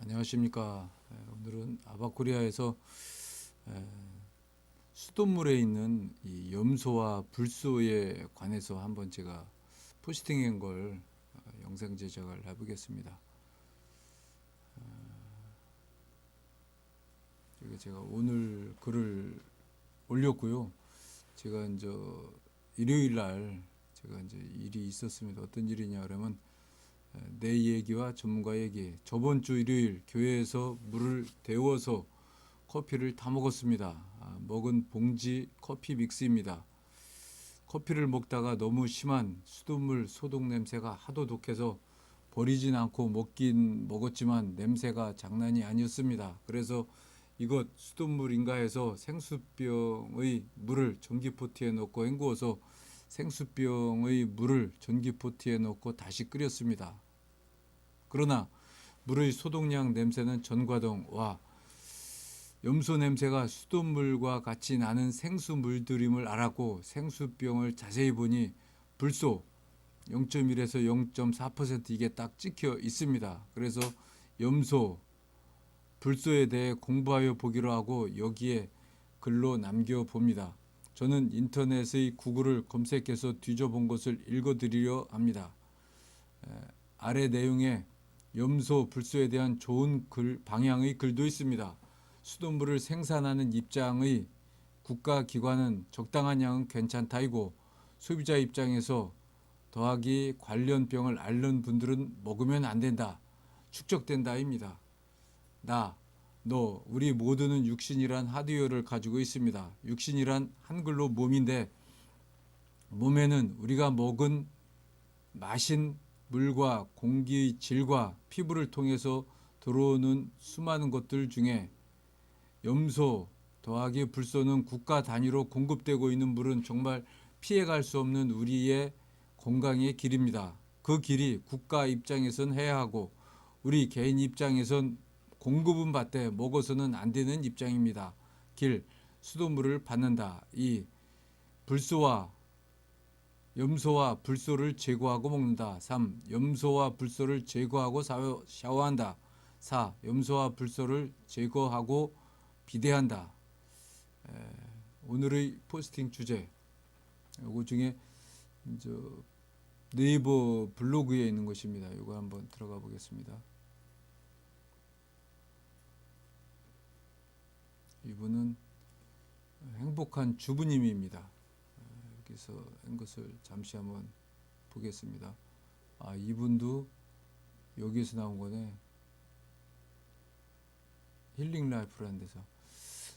안녕하십니까. 오늘은 아바코리아에서 수돗물에 있는 이 염소와 불소에 관해서 한번 제가 포스팅한 걸 영상 제작을 해보겠습니다. 제가 오늘 글을 올렸고요. 제가 이제 일요일 날 제가 이제 일이 있었습니다. 어떤 일이냐 그러면 내 얘기와 전문가 얘기. 저번 주 일요일 교회에서 물을 데워서 커피를 다 먹었습니다. 먹은 봉지 커피 믹스입니다. 커피를 먹다가 너무 심한 수돗물 소독 냄새가 하도 독해서 버리진 않고 먹긴 먹었지만 냄새가 장난이 아니었습니다. 그래서 이것 수돗물인가 해서 생수병의 물을 전기포트에 넣고 헹구어서 생수병의 물을 전기포트에 넣고 다시 끓였습니다. 그러나 물의 소독량 냄새는 전과동 와 염소 냄새가 수돗물과 같이 나는 생수물들임을 알았고 생수병을 자세히 보니 불소 0.1에서 0.4% 이게 딱 찍혀 있습니다. 그래서 염소, 불소에 대해 공부하여 보기로 하고 여기에 글로 남겨봅니다. 저는 인터넷의 구글을 검색해서 뒤져본 것을 읽어드리려 합니다. 아래 내용에 염소, 불소에 대한 좋은 방향의 글도 있습니다. 수돗물을 생산하는 입장의 국가기관은 적당한 양은 괜찮다이고 소비자 입장에서 더하기 관련병을 앓는 분들은 먹으면 안 된다. 축적된다입니다. 너, 우리 모두는 육신이란 하드웨어를 가지고 있습니다. 육신이란 한글로 몸인데 몸에는 우리가 먹은 마신 물과 공기의 질과 피부를 통해서 들어오는 수많은 것들 중에 염소 더하기 불소는 국가 단위로 공급되고 있는 물은 정말 피해갈 수 없는 우리의 건강의 길입니다. 그 길이 국가 입장에선 해야 하고 우리 개인 입장에선 공급은 받되 먹어서는 안 되는 입장입니다. 길, 수돗물을 받는다. 이 불소와 염소와 불소를 제거하고 먹는다. 3. 염소와 불소를 제거하고 샤워한다. 4. 염소와 불소를 제거하고 비대한다. 오늘의 포스팅 주제 요거 중에 이제 네이버 블로그에 있는 것입니다. 이거 한번 들어가 보겠습니다. 이분은 행복한 주부님입니다. 여기서 한 것을 잠시 한번 보겠습니다. 이분도 여기에서 나온 거네. 힐링 라이프라는 데서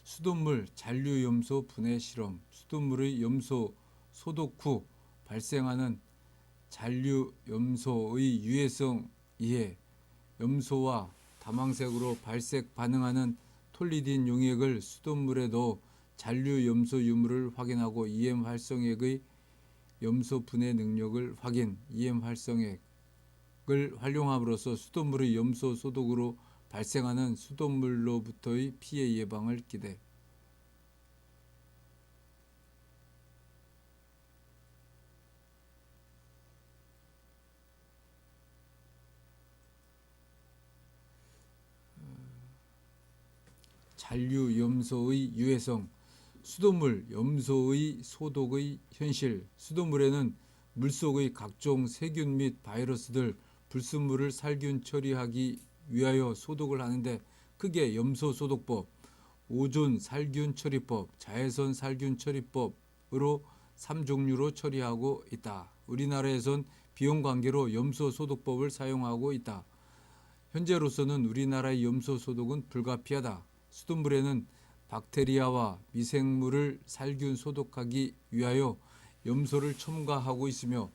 수돗물 잔류염소 분해 실험. 수돗물의 염소 소독 후 발생하는 잔류염소의 유해성 이해. 염소와 다망색으로 발색 반응하는 톨리딘 용액을 수돗물에 넣어 잔류염소 유무를 확인하고 EM 활성액의 염소 분해 능력을 확인. EM 활성액을 활용함으로써 수돗물의 염소 소독으로 발생하는 수돗물로부터의 피해 예방을 기대. 잔류 염소의 유해성. 수돗물 염소의 소독의 현실. 수돗물에는 물속의 각종 세균 및 바이러스들, 불순물을 살균 처리하기 위하여 소독을 하는데 크게 염소 소독법, 오존 살균 처리법, 자외선 살균 처리법으로 3종류로 처리하고 있다. 우리나라에선 비용 관계로 염소 소독법을 사용하고 있다. 현재로서는 우리나라의 염소 소독은 불가피하다. 수돗물에는 박테리아와 미생물을 살균 소독하기 위하여 염소를 첨가하고 있으며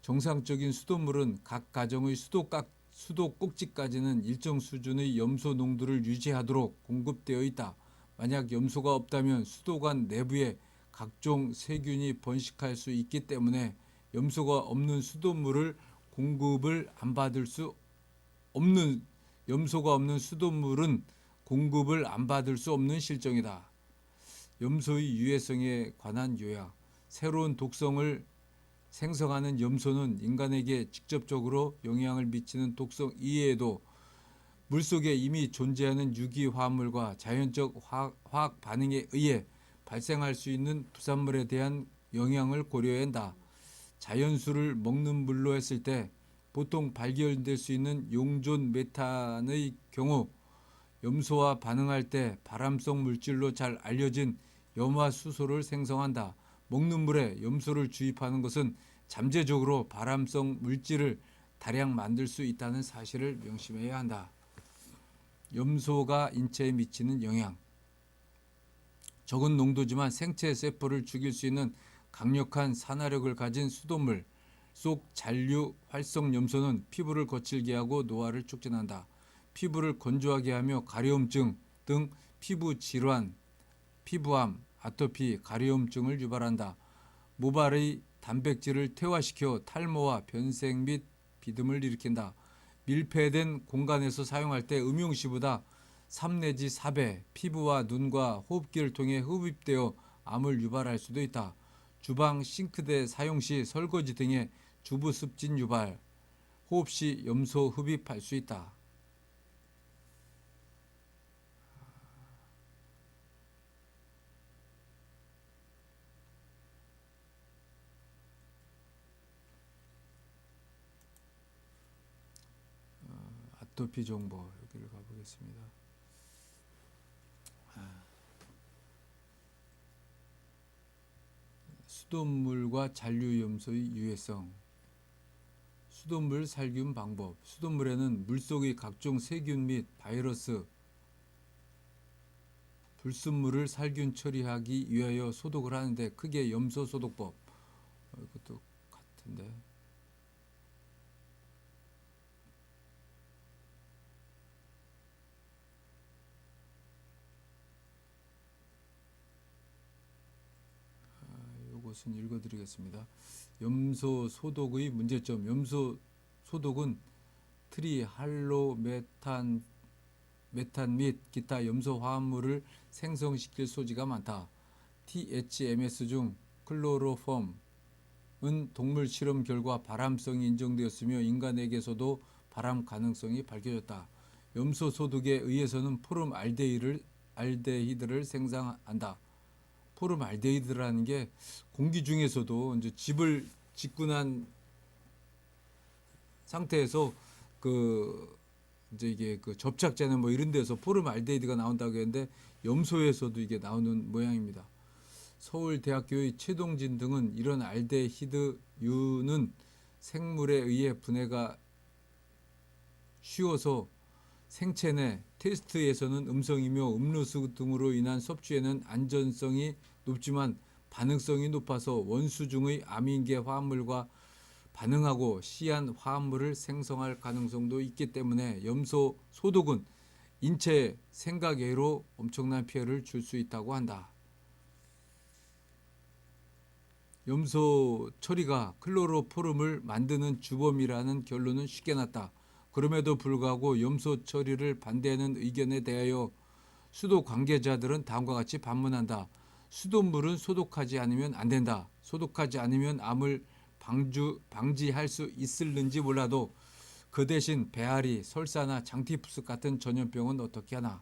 정상적인 수돗물은 각 가정의 수도 꼭지까지는 일정 수준의 염소 농도를 유지하도록 공급되어 있다. 만약 염소가 없다면 수도관 내부에 각종 세균이 번식할 수 있기 때문에 염소가 없는 수돗물을 공급을 안 받을 수 없는 염소가 없는 수돗물은 공급을 안 받을 수 없는 실정이다. 염소의 유해성에 관한 요약. 새로운 독성을 생성하는 염소는 인간에게 직접적으로 영향을 미치는 독성 이외에도 물속에 이미 존재하는 유기 화합물과 자연적 화학 반응에 의해 발생할 수 있는 부산물에 대한 영향을 고려해야 한다. 자연수를 먹는 물로 했을 때 보통 발견될 수 있는 용존 메탄의 경우 염소와 반응할 때 발암성 물질로 잘 알려진 염화수소를 생성한다. 먹는 물에 염소를 주입하는 것은 잠재적으로 발암성 물질을 다량 만들 수 있다는 사실을 명심해야 한다. 염소가 인체에 미치는 영향. 적은 농도지만 생체 세포를 죽일 수 있는 강력한 산화력을 가진 수돗물 속 잔류 활성 염소는 피부를 거칠게 하고 노화를 촉진한다. 피부를 건조하게 하며 가려움증 등 피부 질환, 피부암, 아토피, 가려움증을 유발한다. 모발의 단백질을 퇴화시켜 탈모와 변색 및 비듬을 일으킨다. 밀폐된 공간에서 사용할 때 음용시보다 3 내지 4배 피부와 눈과 호흡기를 통해 흡입되어 암을 유발할 수도 있다. 주방 싱크대 사용 시 설거지 등의 주부 습진 유발, 호흡 시 염소 흡입할 수 있다. 아토피 정보 여기를 가보겠습니다. 수돗물과 잔류염소의 유해성. 수돗물 살균 방법. 수돗물에는 물속의 각종 세균 및 바이러스, 불순물을 살균 처리하기 위하여 소독을 하는데 크게 염소 소독법. 이것도 같은데. 이것은 읽어드리겠습니다. 염소 소독의 문제점. 염소 소독은 트리할로메탄 및 기타 염소 화합물을 생성시킬 소지가 많다. THMS 중 클로로폼은 동물 실험 결과 발암성이 인정되었으며 인간에게서도 발암 가능성이 밝혀졌다. 염소 소독에 의해서는 알데히드를 생산한다. 포름알데히드라는 게 공기 중에서도 이제 집을 짓고 난 상태에서 이제 이게 접착제나 뭐 이런 데서 포름알데히드가 나온다고 했는데 염소에서도 이게 나오는 모양입니다. 서울대학교의 최동진 등은 이런 알데히드유는 생물에 의해 분해가 쉬워서 생체 내 테스트에서는 음성이며 음료수 등으로 인한 섭취에는 안전성이 높지만 반응성이 높아서 원수 중의 아민계 화합물과 반응하고 시한 화합물을 생성할 가능성도 있기 때문에 염소 소독은 인체 생각외로 엄청난 피해를 줄 수 있다고 한다. 염소 처리가 클로로포름을 만드는 주범이라는 결론은 쉽게 났다. 그럼에도 불구하고 염소 처리를 반대하는 의견에 대하여 수도 관계자들은 다음과 같이 반문한다. 수돗물은 소독하지 않으면 안 된다. 소독하지 않으면 암을 방지할 수 있을는지 몰라도 그 대신 배앓이, 설사나 장티푸스 같은 전염병은 어떻게 하나.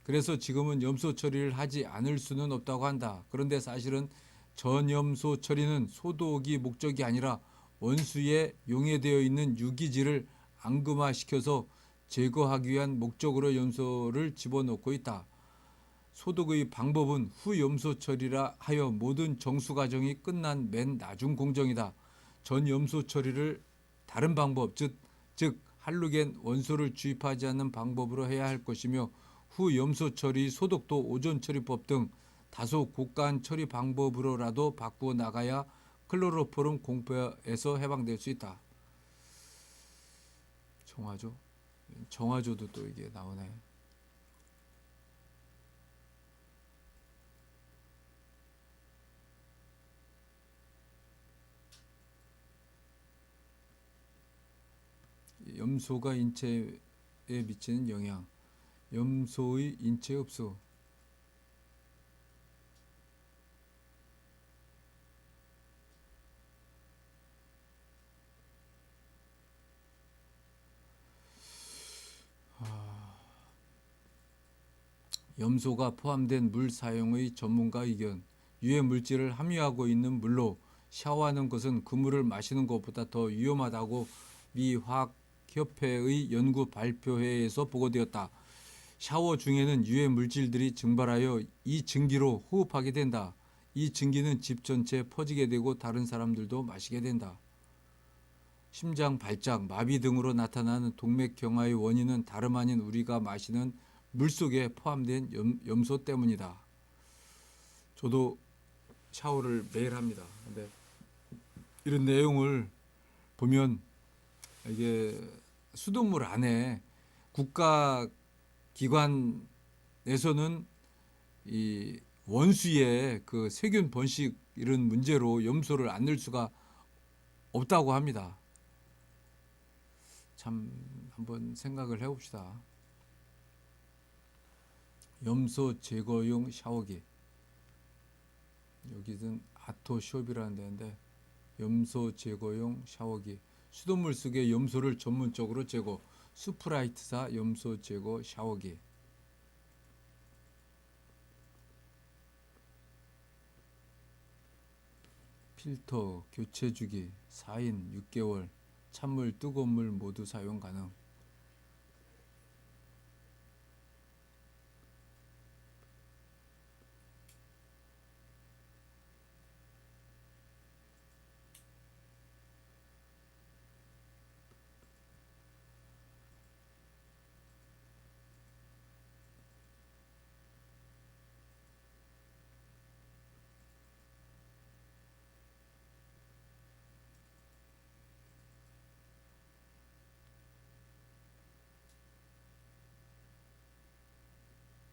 그래서 지금은 염소 처리를 하지 않을 수는 없다고 한다. 그런데 사실은 전염소 처리는 소독이 목적이 아니라 원수에 용해되어 있는 유기질을 앙금화시켜서 제거하기 위한 목적으로 염소를 집어넣고 있다. 소독의 방법은 후염소 처리라 하여 모든 정수 과정이 끝난 맨 나중 공정이다. 전염소 처리를 다른 방법, 즉 할루겐 원소를 주입하지 않는 방법으로 해야 할 것이며 후염소 처리 소독도 오존 처리법 등 다소 고가한 처리 방법으로라도 바꾸어 나가야 클로로포름 공포에서 해방될 수 있다. 정화조도 또 이게 나오네. 염소가 인체에 미치는 영향. 염소의 인체 흡수. 염소가 포함된 물 사용의 전문가 의견. 유해 물질을 함유하고 있는 물로 샤워하는 것은 그 물을 마시는 것보다 더 위험하다고 미 화학협회의 연구 발표회에서 보고되었다. 샤워 중에는 유해 물질들이 증발하여 이 증기로 호흡하게 된다. 이 증기는 집 전체에 퍼지게 되고 다른 사람들도 마시게 된다. 심장 발작, 마비 등으로 나타나는 동맥경화의 원인은 다름 아닌 우리가 마시는 물속에 포함된 염소 때문이다. 저도 샤워를 매일 합니다. 근데 이런 내용을 보면 이게 수돗물 안에 국가 기관에서는 이 원수의 그 세균 번식 이런 문제로 염소를 안 넣을 수가 없다고 합니다. 참 한번 생각을 해봅시다. 염소 제거용 샤워기. 여기는 아토숍이라는 데인데 염소 제거용 샤워기. 수돗물 속에 염소를 전문적으로 제거. 스프라이트사 염소 제거 샤워기. 필터 교체 주기 4인 6개월. 찬물 뜨거운 물 모두 사용 가능.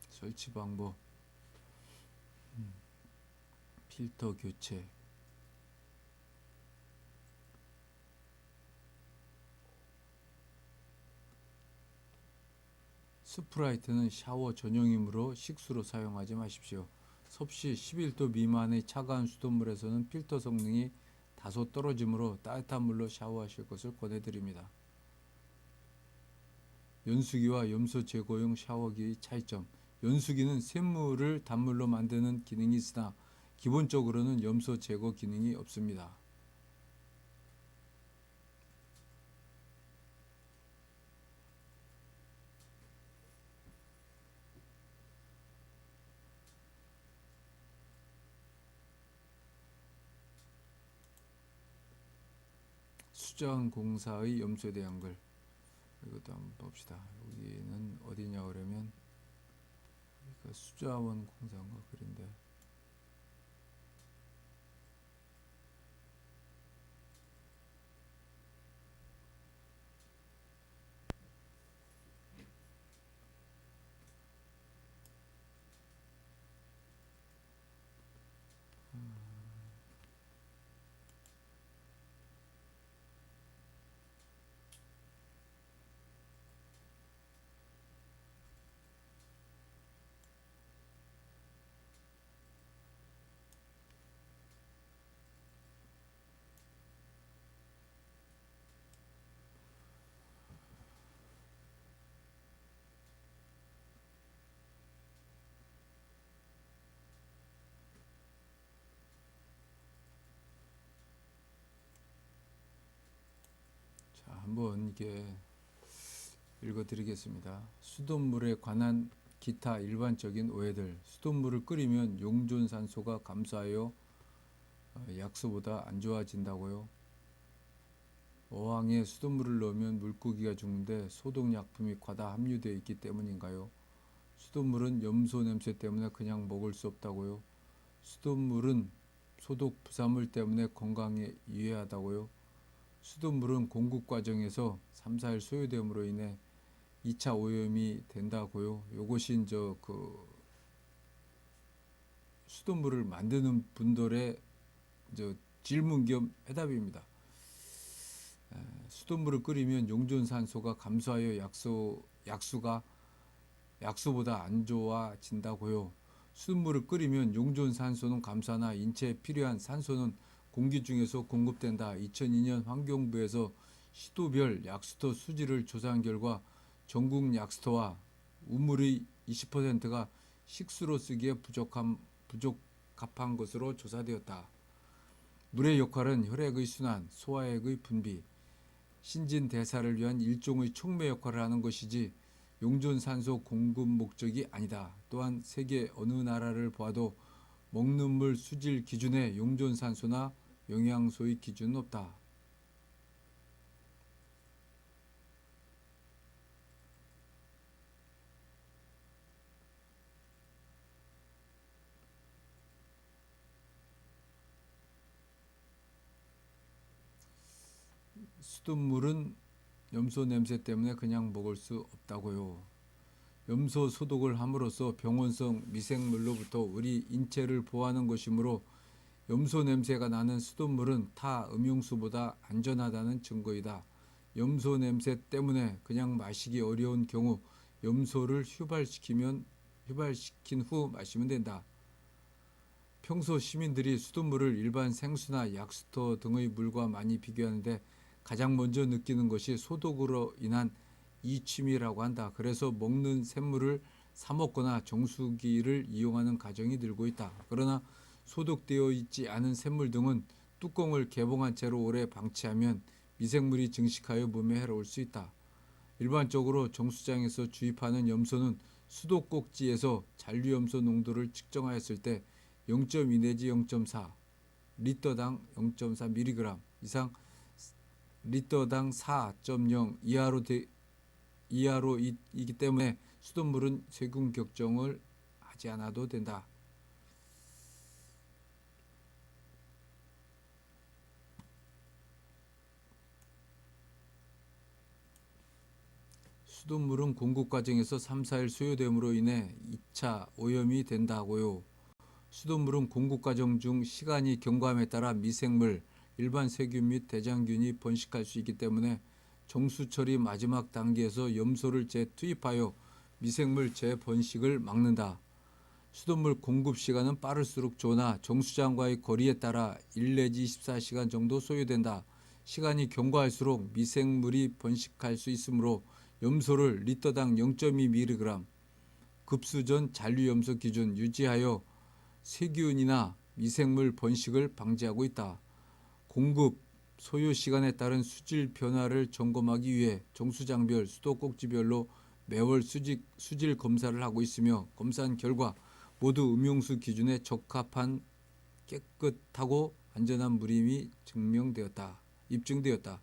설치 방법. 필터 교체. 스프라이트는 샤워 전용이므로 식수로 사용하지 마십시오. 섭씨 11도 미만의 차가운 수돗물에서는 필터 성능이 다소 떨어지므로 따뜻한 물로 샤워하실 것을 권해드립니다. 연수기와 염소 제거용 샤워기의 차이점. 연수기는 샘물을 단물로 만드는 기능이 있으나 기본적으로는 염소 제거 기능이 없습니다. 수자원공사의 염소에 대한 글. 이것도 한번 봅시다. 여기는 어디냐 그러면 수자원공사인가 글인데 자, 한번 이게 읽어드리겠습니다. 수돗물에 관한 기타 일반적인 오해들. 수돗물을 끓이면 용존산소가 감소하여 약수보다 안 좋아진다고요. 어항에 수돗물을 넣으면 물고기가 죽는데 소독약품이 과다 함유되어 있기 때문인가요? 수돗물은 염소 냄새 때문에 그냥 먹을 수 없다고요. 수돗물은 소독 부산물 때문에 건강에 유해하다고요. 수돗물은 공급 과정에서 3, 4일 소요됨으로 인해 2차 오염이 된다고요. 요것이 수돗물을 만드는 분들의 질문 겸 해답입니다. 수돗물을 끓이면 용존산소가 감소하여 약수보다 안 좋아진다고요. 수돗물을 끓이면 용존산소는 감소하나 인체에 필요한 산소는 공기 중에서 공급된다. 2002년 환경부에서 시도별 약수터 수질을 조사한 결과 전국 약수터와 우물의 20%가 식수로 쓰기에 부적합한 것으로 조사되었다. 물의 역할은 혈액의 순환, 소화액의 분비, 신진대사를 위한 일종의 촉매 역할을 하는 것이지 용존산소 공급 목적이 아니다. 또한 세계 어느 나라를 보아도 먹는 물 수질 기준에 용존산소나 영양소의 기준은 없다. 수돗물은 염소 냄새 때문에 그냥 먹을 수 없다고요. 염소 소독을 함으로써 병원성 미생물로부터 우리 인체를 보호하는 것이므로 염소 냄새가 나는 수돗물은 타 음용수보다 안전하다는 증거이다. 염소 냄새 때문에 그냥 마시기 어려운 경우 염소를 휴발시킨 후 마시면 된다. 평소 시민들이 수돗물을 일반 생수나 약수터 등의 물과 많이 비교하는데 가장 먼저 느끼는 것이 소독으로 인한 이취미라고 한다. 그래서 먹는 샘물을 사 먹거나 정수기를 이용하는 가정이 늘고 있다. 그러나 소독되어 있지 않은 샘물 등은 뚜껑을 개봉한 채로 오래 방치하면 미생물이 증식하여 몸에 해로울 수 있다. 일반적으로 정수장에서 주입하는 염소는 수도 꼭지에서 잔류염소 농도를 측정하였을 때 0.2 내지 0.4 리터당 0.4mg 이상 리터당 4.0 이하로이기 때문에 수돗물은 세균 걱정을 하지 않아도 된다. 수돗물은 공급 과정에서 3, 4일 소요됨으로 인해 2차 오염이 된다고요. 수돗물은 공급 과정 중 시간이 경과함에 따라 미생물, 일반 세균 및 대장균이 번식할 수 있기 때문에 정수 처리 마지막 단계에서 염소를 재투입하여 미생물 재번식을 막는다. 수돗물 공급 시간은 빠를수록 좋으나 정수장과의 거리에 따라 1 내지 24시간 정도 소요된다. 시간이 경과할수록 미생물이 번식할 수 있으므로 염소를 리터당 0.2mg 급수 전 잔류염소 기준 유지하여 세균이나 미생물 번식을 방지하고 있다. 공급, 소요 시간에 따른 수질 변화를 점검하기 위해 정수장별, 수도 꼭지별로 매월 수질 검사를 하고 있으며 검사한 결과 모두 음용수 기준에 적합한 깨끗하고 안전한 물임이 입증되었다.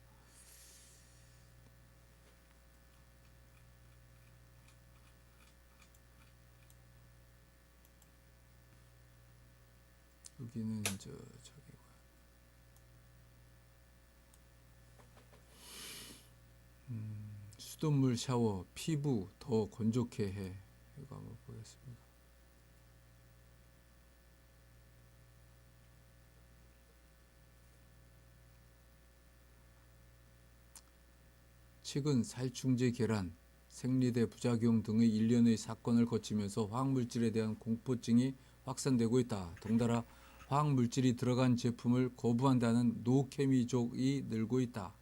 여기는 수돗물 샤워 피부 더 건조케 해. 이거 한번 보겠습니다. 최근 살충제 계란, 생리대 부작용 등의 일련의 사건을 거치면서 화학물질에 대한 공포증이 확산되고 있다. 덩달아 화학물질이 들어간 제품을 거부한다는 노케미족이 늘고 있다.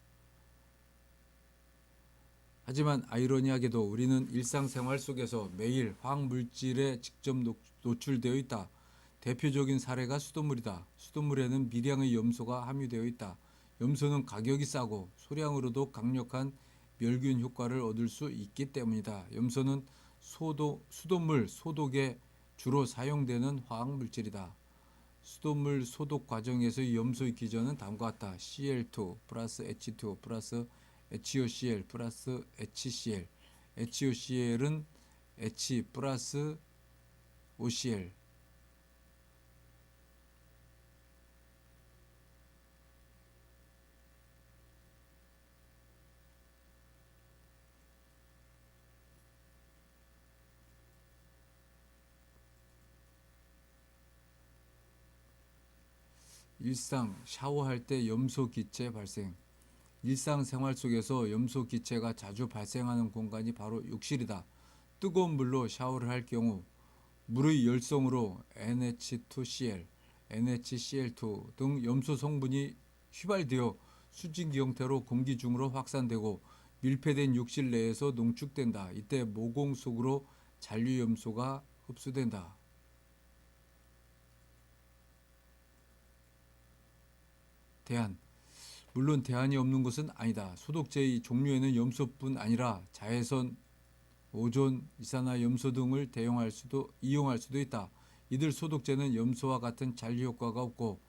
하지만 아이러니하게도 우리는 일상생활 속에서 매일 화학물질에 직접 노출되어 있다. 대표적인 사례가 수돗물이다. 수돗물에는 미량의 염소가 함유되어 있다. 염소는 가격이 싸고 소량으로도 강력한 멸균 효과를 얻을 수 있기 때문이다. 염소는 수돗물 소독에 주로 사용되는 화학물질이다. 수돗물 소독 과정에서의 염소의 기전은 다음과 같다. Cl2 플러스 H2 플러스 HOCl 플러스 HCl HOCl은 H 플러스 OCl 일상 샤워할 때 염소 기체 발생. 일상생활 속에서 염소 기체가 자주 발생하는 공간이 바로 욕실이다. 뜨거운 물로 샤워를 할 경우 물의 열성으로 NH2Cl, NHCl2 등 염소 성분이 휘발되어 수증기 형태로 공기 중으로 확산되고 밀폐된 욕실 내에서 농축된다. 이때 모공 속으로 잔류 염소가 흡수된다. 대안. 물론 대안이 없는 것은 아니다. 소독제의 종류에는 염소뿐 아니라 자외선, 오존, 이산화염소 등을 이용할 수도 있다. 이들 소독제는 염소와 같은 잔류 효과가 없고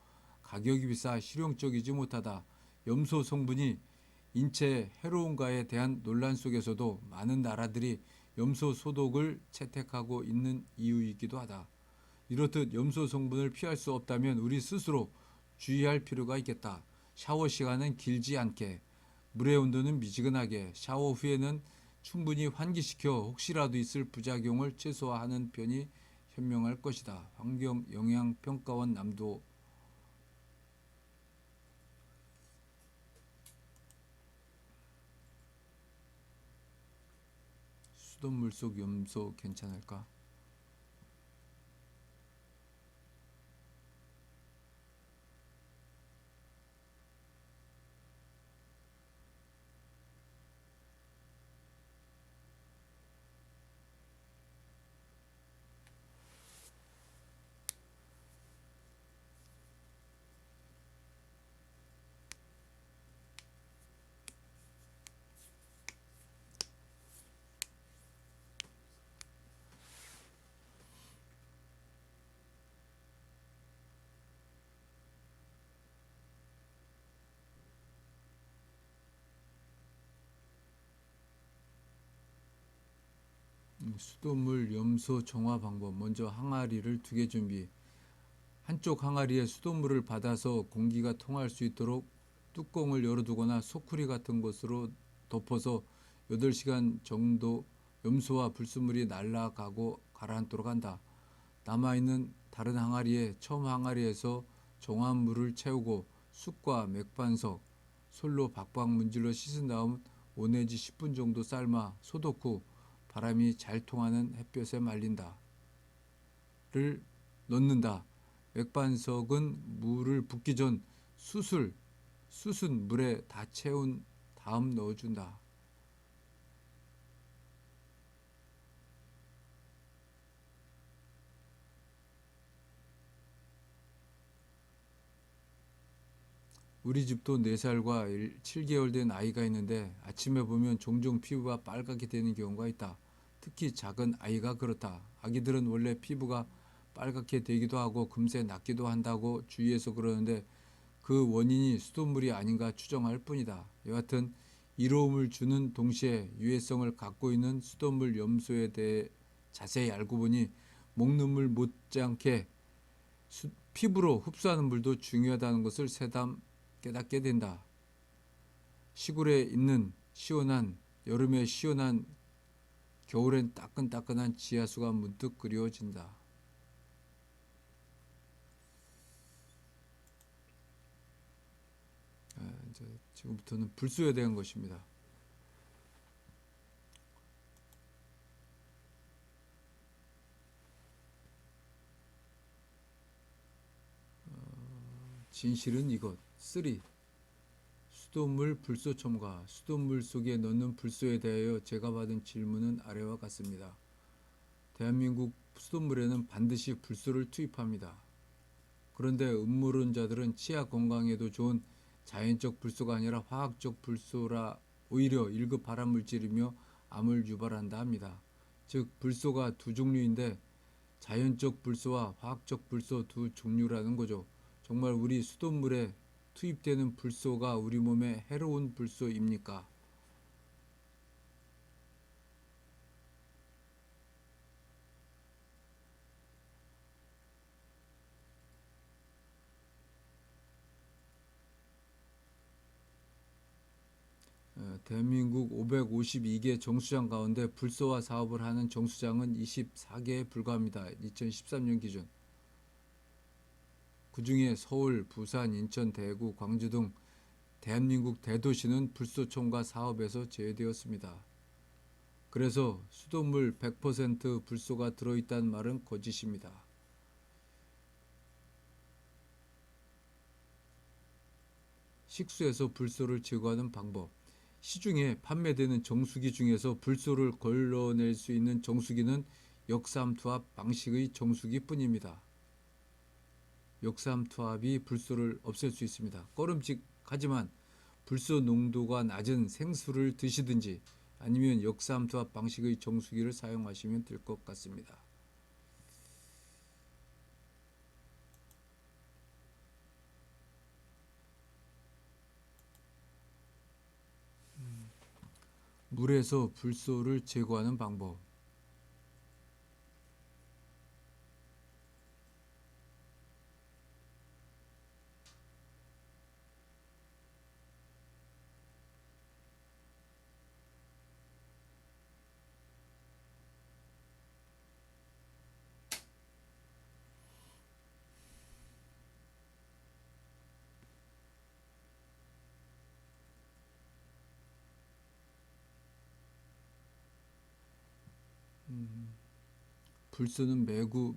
가격이 비싸 실용적이지 못하다. 염소 성분이 인체에 해로운가에 대한 논란 속에서도 많은 나라들이 염소 소독을 채택하고 있는 이유이기도 하다. 이렇듯 염소 성분을 피할 수 없다면 우리 스스로 주의할 필요가 있겠다. 샤워 시간은 길지 않게, 물의 온도는 미지근하게, 샤워 후에는 충분히 환기시켜 혹시라도 있을 부작용을 최소화하는 편이 현명할 것이다. 환경영향평가원 남도. 수돗물 속 염소 괜찮을까? 수돗물 염소 정화 방법. 먼저 항아리를 2개 준비. 한쪽 항아리에 수돗물을 받아서 공기가 통할 수 있도록 뚜껑을 열어두거나 소쿠리 같은 것으로 덮어서 8시간 정도 염소와 불순물이 날아가고 가라앉도록 한다. 남아있는 다른 항아리에 처음 항아리에서 정화한 물을 채우고 숯과 맥반석, 솔로 박박 문질러 씻은 다음 5 내지 10분 정도 삶아 소독 후 바람이 잘 통하는 햇볕에 말린다. 를 넣는다. 맥반석은 물을 붓기 전 숯은 물에 다 채운 다음 넣어준다. 우리 집도 4살과 7개월 된 아이가 있는데 아침에 보면 종종 피부가 빨갛게 되는 경우가 있다. 특히 작은 아이가 그렇다. 아기들은 원래 피부가 빨갛게 되기도 하고 금세 낫기도 한다고 주위에서 그러는데 그 원인이 수돗물이 아닌가 추정할 뿐이다. 여하튼 이로움을 주는 동시에 유해성을 갖고 있는 수돗물 염소에 대해 자세히 알고 보니 먹는 물 못지않게 피부로 흡수하는 물도 중요하다는 것을 새삼 깨닫게 된다. 시골에 있는 시원한 여름에 시원한 겨울엔 따끈따끈한 지하수가 문득 그리워진다. 이제 지금부터는 불소에 대한 것입니다. 진실은 이것. 3. 수돗물 불소 첨가. 수돗물 속에 넣는 불소에 대하여 제가 받은 질문은 아래와 같습니다. 대한민국 수돗물에는 반드시 불소를 투입합니다. 그런데 음모론자들은 치아 건강에도 좋은 자연적 불소가 아니라 화학적 불소라 오히려 1급 발암물질이며 암을 유발한다 합니다. 즉 불소가 2종류인데 자연적 불소와 화학적 불소 2종류라는 거죠. 정말 우리 수돗물에 투입되는 불소가 우리 몸에 해로운 불소입니까? 대한민국 552개 정수장 가운데 불소화 사업을 하는 정수장은 24개에 불과합니다. 2013년 기준. 그 중에 서울, 부산, 인천, 대구, 광주 등 대한민국 대도시는 불소 첨가 사업에서 제외되었습니다. 그래서 수돗물 100% 불소가 들어있다는 말은 거짓입니다. 식수에서 불소를 제거하는 방법. 시중에 판매되는 정수기 중에서 불소를 걸러낼 수 있는 정수기는 역삼투압 방식의 정수기 뿐입니다. 역삼투압이 불소를 없앨 수 있습니다. 꺼름직하지만 불소 농도가 낮은 생수를 드시든지 아니면 역삼투압 방식의 정수기를 사용하시면 될 것 같습니다. 물에서 불소를 제거하는 방법. 불소는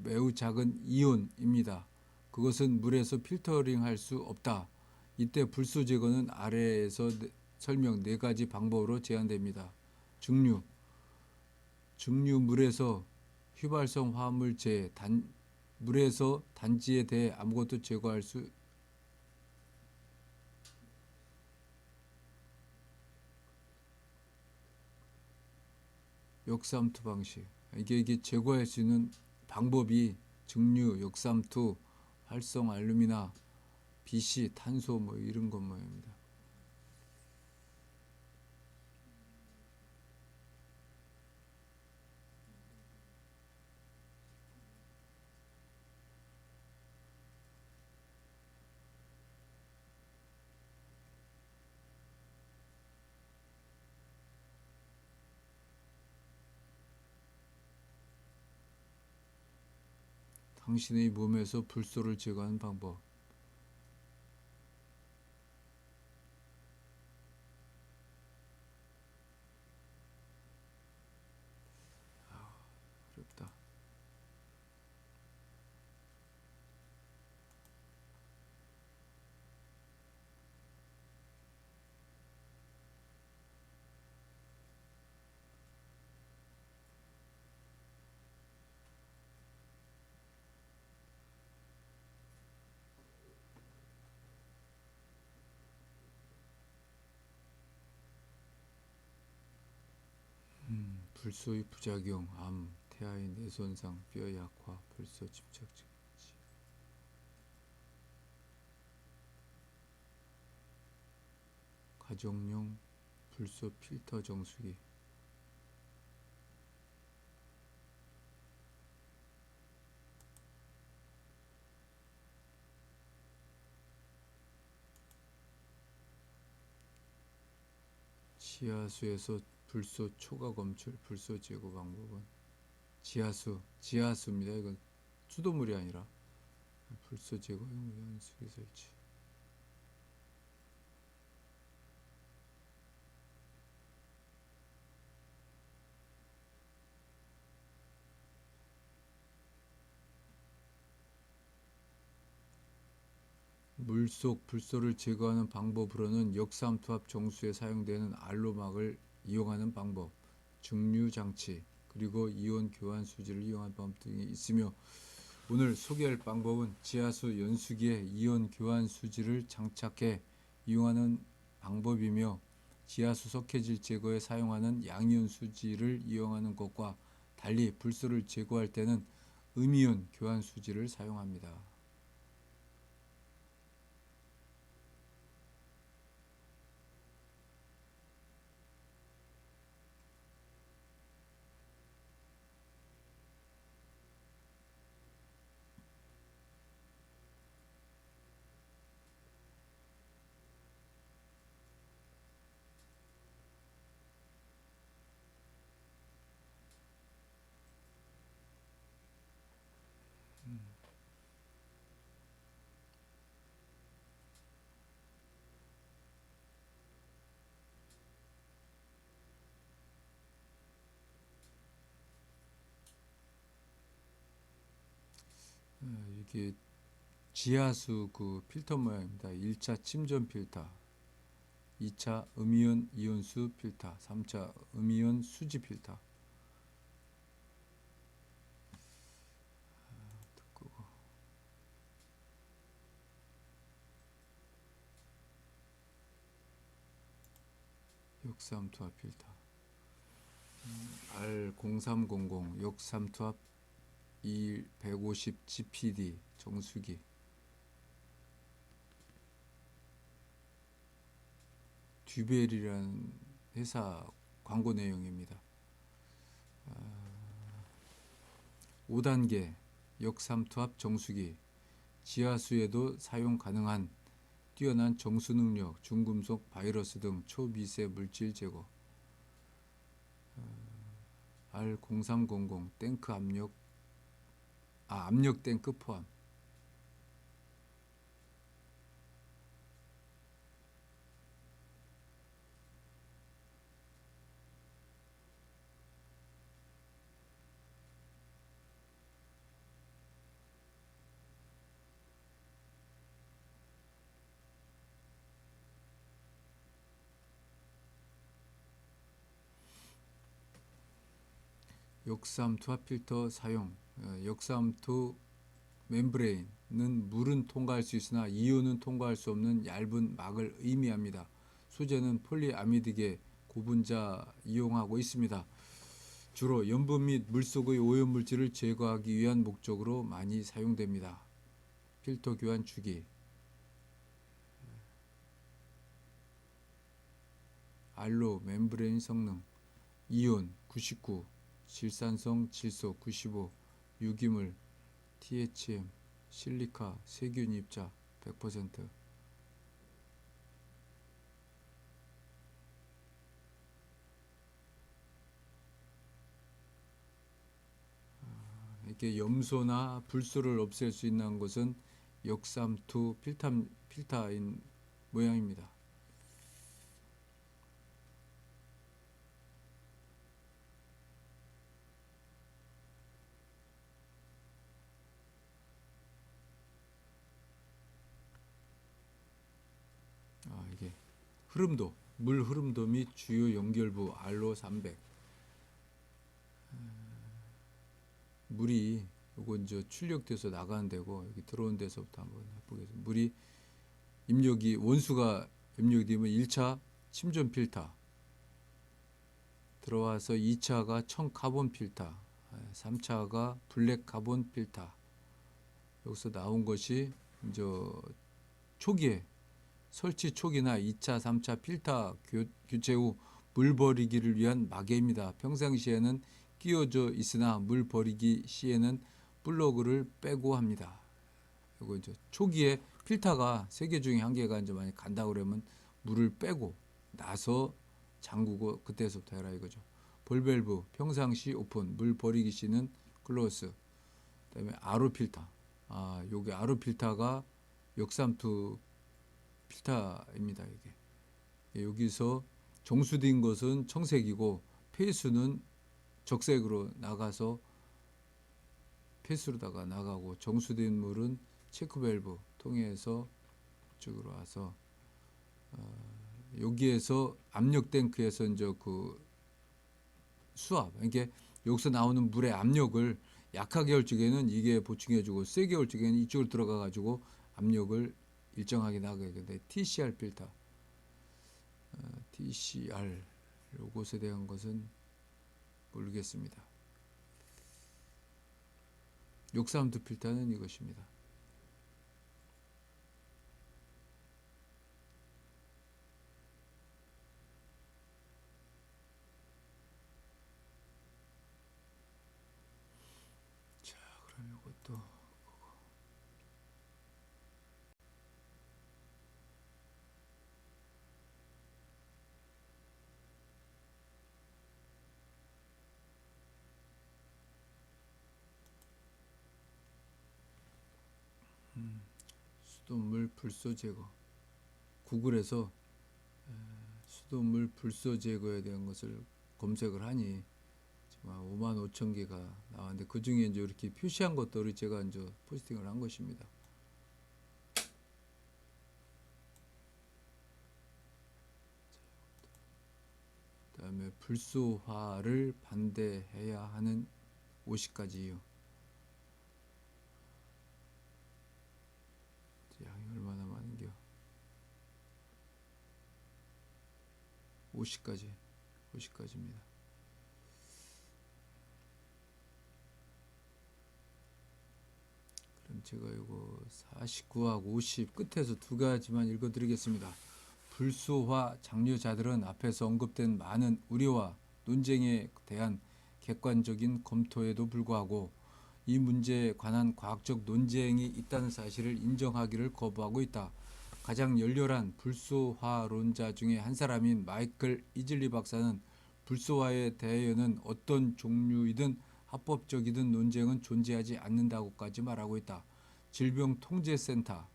매우 작은 이온입니다. 그것은 물에서 필터링할 수 없다. 이때 불소 제거는 아래에서 설명 4가지 방법으로 제한됩니다. 증류, 물에서 휘발성 화합물 제해, 물에서 단지에 대해 아무것도 제거할 수 역삼투 방식. 이게 제거할 수 있는 방법이 증류, 역삼투, 활성 알루미나, BC, 탄소 뭐 이런 것 모양입니다. 당신의 몸에서 불소를 제거하는 방법. 어렵다. 불소의 부작용, 암, 태아의 뇌손상, 뼈 약화, 불소 집착증. 가정용 불소 필터 정수기. 지하수에서 불소 초과 검출, 불소 제거 방법은 지하수입니다. 이건 수돗물이 아니라 불소 제거용 연수기 설치. 물속 불소를 제거하는 방법으로는 역삼투압 정수에 사용되는 알로막을 이용하는 방법, 증류 장치, 그리고 이온 교환 수지를 이용하는 방법 등이 있으며, 오늘 소개할 방법은 지하수 연수기에 이온 교환 수지를 장착해 이용하는 방법이며, 지하수 석회질 제거에 사용하는 양이온 수지를 이용하는 것과 달리 불소를 제거할 때는 음이온 교환 수지를 사용합니다. 이게 지하수 그 필터 모양입니다. 1차 침전 필터, 2차 음이온 이온수 필터, 3차 음이온 수지 필터. 역삼투압 필터 R0300 역삼투압 150 GPD 정수기. 듀벨이라는 회사 광고 내용입니다. 5단계 역삼투압 정수기. 지하수에도 사용 가능한 뛰어난 정수 능력, 중금속, 바이러스 등 초미세 물질 제거. R0300 탱크 압력 탱크 포함. 역삼투압 필터 사용. 역삼투 멤브레인은 물은 통과할 수 있으나 이온은 통과할 수 없는 얇은 막을 의미합니다. 소재는 폴리아미드계 고분자 이용하고 있습니다. 주로 염분 및 물속의 오염물질을 제거하기 위한 목적으로 많이 사용됩니다. 필터 교환 주기. 알로 멤브레인 성능. 이온 99, 질산성 질소 95, 유기물 THM, 실리카, 세균 입자 100%. 이렇게 염소나 불소를 없앨 수 있는 것은 역삼투 필터인 모양입니다. 이게 흐름도, 물 흐름도 및 주요 연결부 알로 300. 물이 요거 이제 출력돼서 나가는 데고, 여기 들어온 데서부터 한번 해보겠습니다. 물이 입력이 원수가 입력이 되면 1차 침전 필터 들어와서 2차가 청카본 필터, 3차가 블랙 카본 필터. 여기서 나온 것이 이제 초기에 설치 초기나 2차, 3차 필터 교체 후 물 버리기를 위한 마개입니다. 평상시에는 끼워져 있으나 물 버리기 시에는 플러그를 빼고 합니다. 이거 이제 초기에 필터가 3개 중에 1개가 이제 많이 간다 그러면 물을 빼고 나서 잠그고 그때서부터 해라 이거죠. 볼밸브 평상시 오픈, 물 버리기 시는 클로스. 그다음에 RO 필터. 요게 RO 필터가 역삼투 필터입니다. 이게 여기서 정수된 것은 청색이고 폐수는 적색으로 나가서 폐수로다가 나가고, 정수된 물은 체크밸브 통해서 이쪽으로 와서 여기에서 압력 탱크에서 이제 그 수압, 이게 여기서 나오는 물의 압력을 약하게 할 적에는 이게 보충해주고, 세게 할 적에는 이쪽으로 들어가 가지고 압력을 일정하게 나가게 되는데, TCR 필터, TCR 요것에 대한 것은 모르겠습니다. 역삼투 필터는 이것입니다. 자, 그럼 이것도 수돗물 불소 제거. 구글에서 수돗물 불소 제거에 대한 것을 검색을 하니 정말 55,000개가 나왔는데, 그 중에 이제 이렇게 표시한 것들을 제가 이제 포스팅을 한 것입니다. 그다음에 불소화를 반대해야 하는 50가지 이유. 양이 얼마나 많은겨? 50까지입니다. 그럼 제가 이거 49하고 50 끝에서 두 가지만 읽어드리겠습니다. 불소화 장려자들은 앞에서 언급된 많은 우려와 논쟁에 대한 객관적인 검토에도 불구하고 이 문제에 관한 과학적 논쟁이 있다는 사실을 인정하기를 거부하고 있다. 가장 열렬한 불소화론자 중에 한 사람인 마이클 이즐리 박사는 불소화에 대하여는 어떤 종류이든 합법적이든 논쟁은 존재하지 않는다고까지 말하고 있다. 질병통제센터와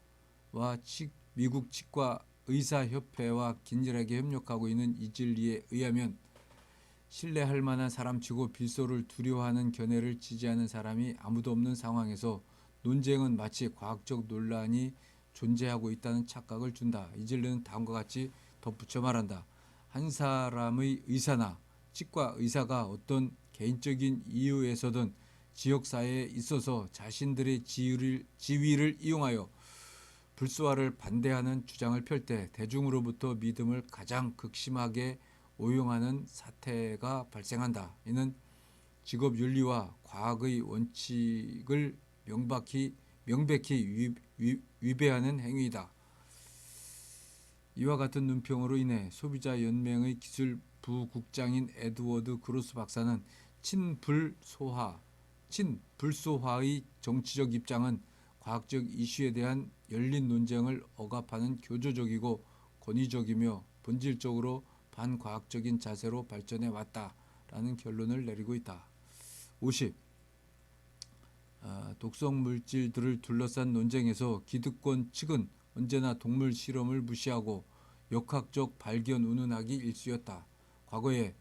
미국 치과의사협회와 긴밀하게 협력하고 있는 이즐리에 의하면 신뢰할 만한 사람치고 빌소를 두려워하는 견해를 지지하는 사람이 아무도 없는 상황에서 논쟁은 마치 과학적 논란이 존재하고 있다는 착각을 준다. 이즐리는 다음과 같이 덧붙여 말한다. 한 사람의 의사나 치과 의사가 어떤 개인적인 이유에서든 지역사회에 있어서 자신들의 지위를 이용하여 불소화를 반대하는 주장을 펼 때 대중으로부터 믿음을 가장 극심하게 오용하는 사태가 발생한다. 이는 직업윤리와 과학의 원칙을 명백히 위배하는 행위이다. 이와 같은 논평으로 인해 소비자연맹의 기술부국장인 에드워드 그로스 박사는 친불소화의 정치적 입장은 과학적 이슈에 대한 열린 논쟁을 억압하는 교조적이고 권위적이며 본질적으로 반과학적인 자세로 발전해 왔다라는 결론을 내리고 있다. 50. 독성 물질들을 둘러싼 논쟁에서 기득권 측은 언제나 동물 실험을 무시하고 역학적 발견 운운하기 일쑤였다. 과거에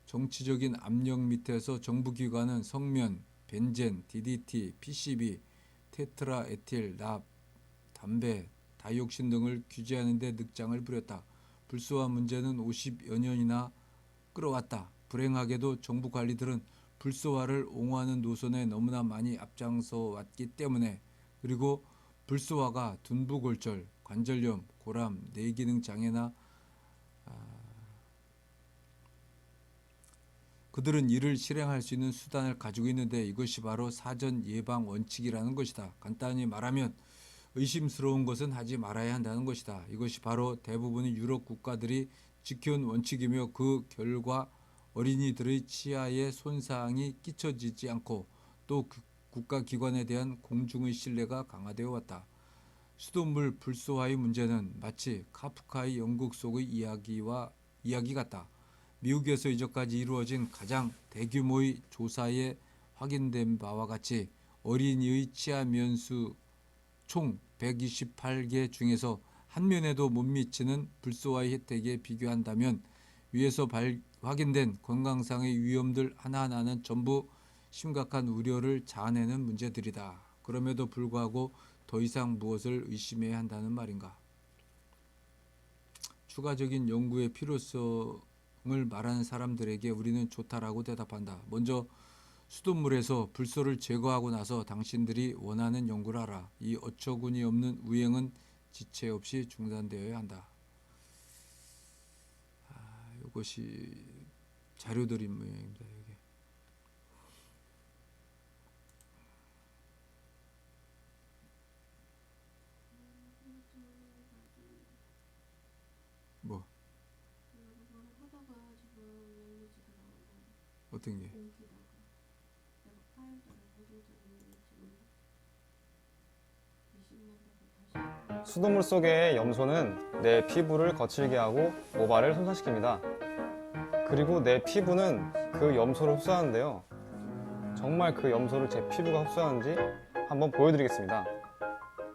정치적인 압력 밑에서 정부기관은 성면, 벤젠, DDT, PCB, 테트라에틸, 납, 담배, 다이옥신 등을 규제하는 데 늑장을 부렸다. 불소화 문제는 50여 년이나 끌어왔다. 불행하게도 정부 관리들은 불소화를 옹호하는 노선에 너무나 많이 앞장서 왔기 때문에 그리고 불소화가 둔부골절, 관절염, 고람, 뇌기능 장애나 그들은 이를 실행할 수 있는 수단을 가지고 있는데 이것이 바로 사전 예방 원칙이라는 것이다. 간단히 말하면 의심스러운 것은 하지 말아야 한다는 것이다. 이것이 바로 대부분의 유럽 국가들이 지켜온 원칙이며 그 결과 어린이들의 치아에 손상이 끼쳐지지 않고 또 그 국가기관에 대한 공중의 신뢰가 강화되어 왔다. 수돗물 불소화의 문제는 마치 카프카의 연극 속의 이야기 같다. 미국에서 이전까지 이루어진 가장 대규모의 조사에 확인된 바와 같이 어린이의 치아 면수 총 128개 중에서 한 면에도 못 미치는 불소화의 혜택에 비교한다면 위에서 확인된 건강상의 위험들 하나하나는 전부 심각한 우려를 자아내는 문제들이다. 그럼에도 불구하고 더 이상 무엇을 의심해야 한다는 말인가? 추가적인 연구의 필요성을 말하는 사람들에게 우리는 좋다라고 대답한다. 먼저 수돗물에서 불소를 제거하고 나서 당신들이 원하는 연구를 하라. 이 어처구니 없는 우행은 지체 없이 중단되어야 한다. 이것이 자료들인 모양입니다. 여기. 뭐? 어떤 게? 수돗물 속의 염소는 내 피부를 거칠게 하고 모발을 손상시킵니다. 그리고 내 피부는 그 염소를 흡수하는데요. 정말 그 염소를 제 피부가 흡수하는지 한번 보여드리겠습니다.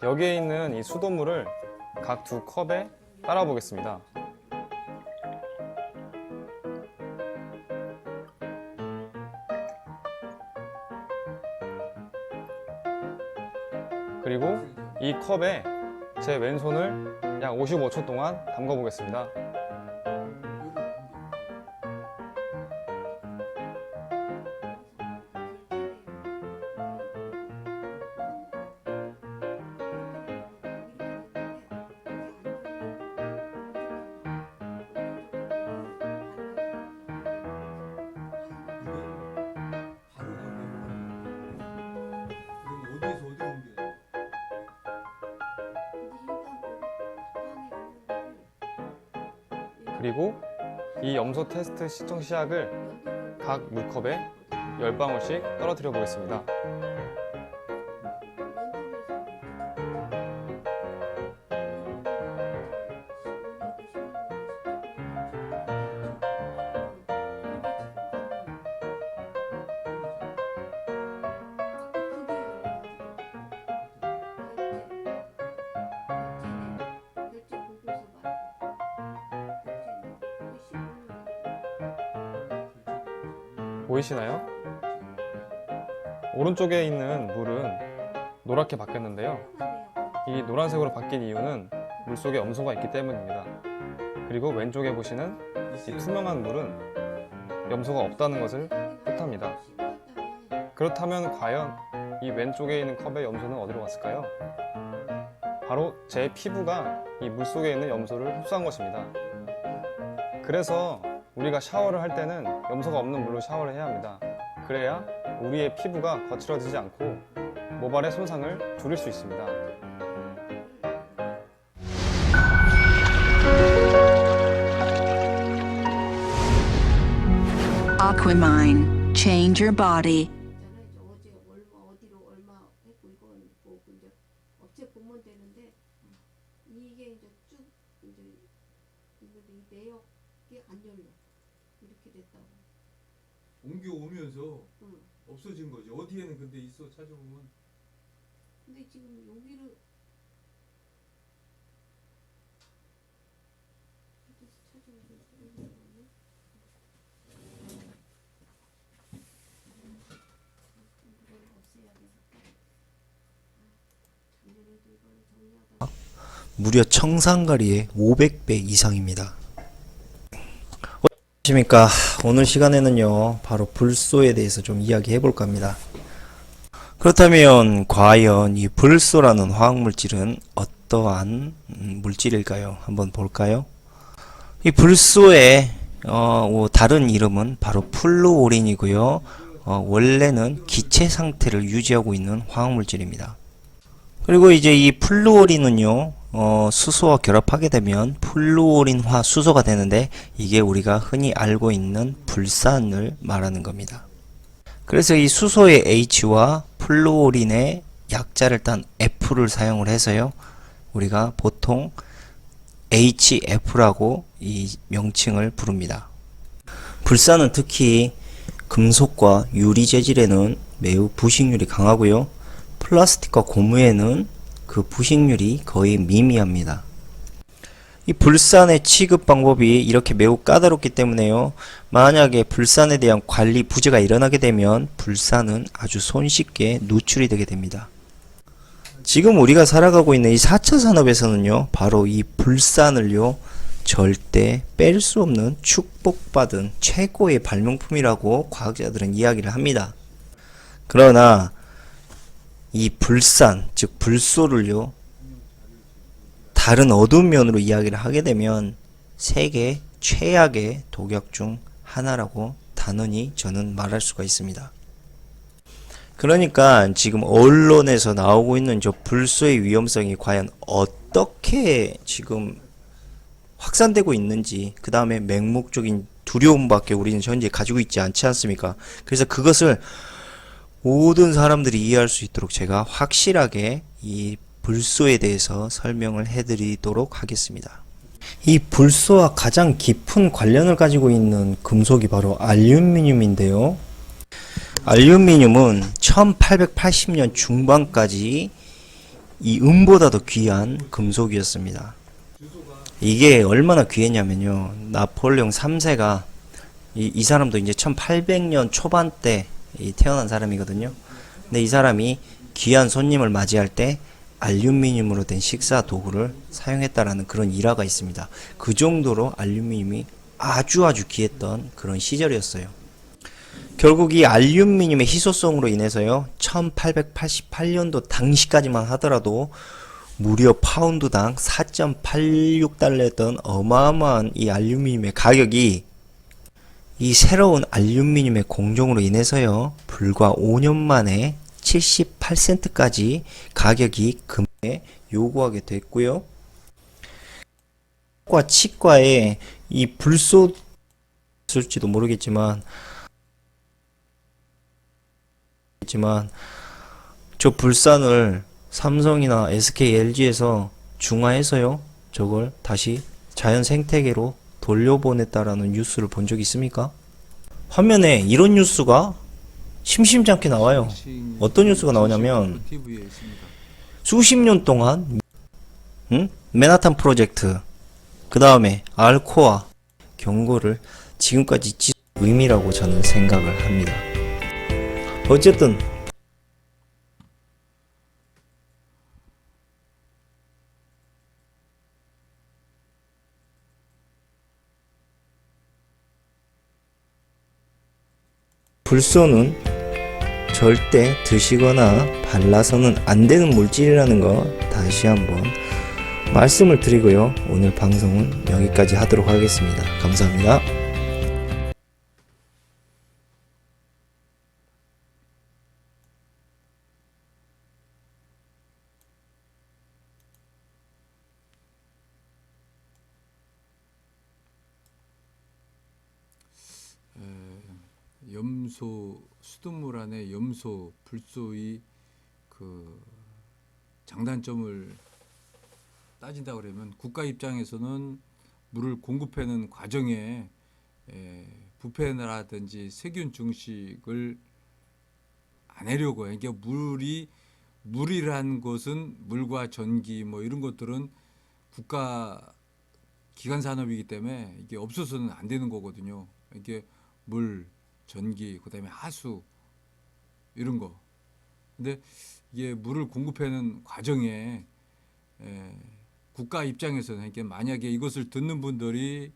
여기에 있는 이 수돗물을 각 두 컵에 따라 보겠습니다. 그리고 이 컵에 제 왼손을 약 55초 동안 담가 보겠습니다. 그리고 이 염소 테스트 시청 시약을 각 물컵에 10방울씩 떨어뜨려 보겠습니다. 보이시나요? 오른쪽에 있는 물은 노랗게 바뀌었는데요. 이 노란색으로 바뀐 이유는 물속에 염소가 있기 때문입니다. 그리고 왼쪽에 보시는 이 투명한 물은 염소가 없다는 것을 뜻합니다. 그렇다면 과연 이 왼쪽에 있는 컵의 염소는 어디로 갔을까요? 바로 제 피부가 이 물속에 있는 염소를 흡수한 것입니다. 그래서 우리가 샤워를 할 때는 염소가 없는 물로 샤워를 해야 합니다. 그래야 우리의 피부가 거칠어지지 않고 모발의 손상을 줄일 수 있습니다. Aquamine, change your body. 어제 얼마 어디로 얼마 했고 이건 뭐 이제 업체 보면 되는데 이게 이제 쭉 이제 있는데 이 내역이 안 열려 이렇게 됐다고. 옮겨오면서 응. 없어진 거지. 어디에는 근데 있어 찾아보면. 근데 지금 여기를 찾아보면 이걸 없애야겠다. 작년에도 이걸 정리하다. 무려 청산가리의 500배 이상입니다. 안녕하십니까. 오늘 시간에는요 바로 불소에 대해서 좀 이야기해 볼까 합니다. 그렇다면 과연 이 불소라는 화학물질은 어떠한 물질일까요? 한번 볼까요? 이 불소의 다른 이름은 바로 플루오린이고요. 원래는 기체 상태를 유지하고 있는 화학물질입니다. 그리고 이제 이 플루오린은요 수소와 결합하게 되면 플루오린화 수소가 되는데, 이게 우리가 흔히 알고 있는 불산을 말하는 겁니다. 그래서 이 수소의 H와 플루오린의 약자를 딴 F를 사용을 해서요 우리가 보통 HF라고 이 명칭을 부릅니다. 불산은 특히 금속과 유리 재질에는 매우 부식률이 강하고요, 플라스틱과 고무에는 그 부식률이 거의 미미합니다. 이 불산의 취급 방법이 이렇게 매우 까다롭기 때문에요, 만약에 불산에 대한 관리 부재가 일어나게 되면 불산은 아주 손쉽게 누출이 되게 됩니다. 지금 우리가 살아가고 있는 이 4차 산업에서는요 바로 이 불산을요 절대 뺄 수 없는 축복받은 최고의 발명품이라고 과학자들은 이야기를 합니다. 그러나 이 불산, 즉 불소를요 다른 어두운 면으로 이야기를 하게 되면 세계 최악의 독약 중 하나라고 단언히 저는 말할 수가 있습니다. 그러니까 지금 언론에서 나오고 있는 저 불소의 위험성이 과연 어떻게 지금 확산되고 있는지, 그 다음에 맹목적인 두려움밖에 우리는 현재 가지고 있지 않지 않습니까? 그래서 그것을 모든 사람들이 이해할 수 있도록 제가 확실하게 이 불소에 대해서 설명을 해드리도록 하겠습니다. 이 불소와 가장 깊은 관련을 가지고 있는 금속이 바로 알루미늄인데요. 알루미늄은 1880년 중반까지 이 은보다도 귀한 금속이었습니다. 이게 얼마나 귀했냐면요, 나폴레옹 3세가 이 사람도 이제 1800년 초반때 태어난 사람이거든요. 근데 이 사람이 귀한 손님을 맞이할 때 알루미늄으로 된 식사 도구를 사용했다라는 그런 일화가 있습니다. 그 정도로 알루미늄이 아주 귀했던 그런 시절이었어요. 결국 이 알루미늄의 희소성으로 인해서요 1888년도 당시까지만 하더라도 무려 파운드당 4.86달러였던 어마어마한 이 알루미늄의 가격이 이 새로운 알루미늄의 공정으로 인해서요 불과 5년 만에 78센트까지 가격이 금에 요구하게 됐고요. 치과에 이 불소 쓸지도 모르겠지만 저 불산을 삼성이나 SK, LG에서 중화해서요 저걸 다시 자연 생태계로 돌려보냈다라는 뉴스를 본 적 있습니까? 화면에 이런 뉴스가 심심찮게 나와요. 어떤 뉴스가 나오냐면 TV에 있습니다. 수십 년 동안 맨하탄 프로젝트, 그 다음에 알코아 경고를 지금까지 의미라고 저는 생각을 합니다. 어쨌든 불소는 절대 드시거나 발라서는 안 되는 물질이라는 거 다시 한번 말씀을 드리고요. 오늘 방송은 여기까지 하도록 하겠습니다. 감사합니다. 염소, 수돗물 안에 염소, 불소의 그 장단점을 따진다 그러면 국가 입장에서는 물을 공급하는 과정에 부패라든지 세균 증식을 안 하려고 해요. 그러니까 물이란 것은 물과 전기 뭐 이런 것들은 국가 기관 산업이기 때문에 이게 없어서는 안 되는 거거든요. 이게 물, 전기, 그다음에 하수 이런 거. 근데 이게 물을 공급하는 과정에 국가 입장에서는 이게 만약에 이것을 듣는 분들이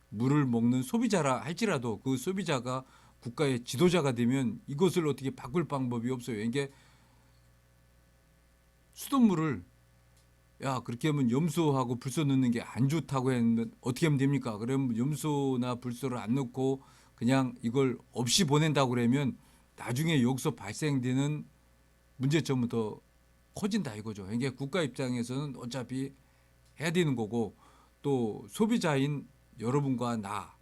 물을 먹는 소비자라 할지라도 그 소비자가 국가의 지도자가 되면 이것을 어떻게 바꿀 방법이 없어요. 이게 수돗물을 야 그렇게 하면 염소하고 불소 넣는 게 안 좋다고 했는데 어떻게 하면 됩니까? 그러면 염소나 불소를 안 넣고 그냥 이걸 없이 보낸다고 그러면 나중에 여기서 발생되는 문제점은 더 커진다 이거죠. 이게 국가 입장에서는 어차피 해야 되는 거고 또 소비자인 여러분과 나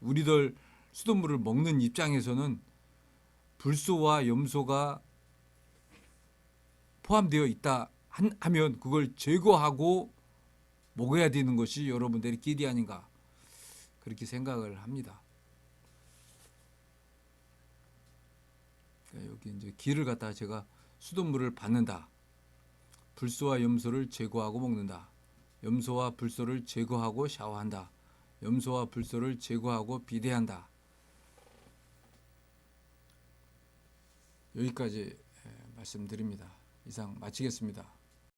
우리들 수돗물을 먹는 입장에서는 불소와 염소가 포함되어 있다 하면 그걸 제거하고 먹어야 되는 것이 여러분들의 길이 아닌가 그렇게 생각을 합니다. 여기 이제 길을 갖다가 제가 수돗물을 받는다. 불소와 염소를 제거하고 먹는다. 염소와 불소를 제거하고 샤워한다. 염소와 불소를 제거하고 비대한다. 여기까지 말씀드립니다. 이상 마치겠습니다.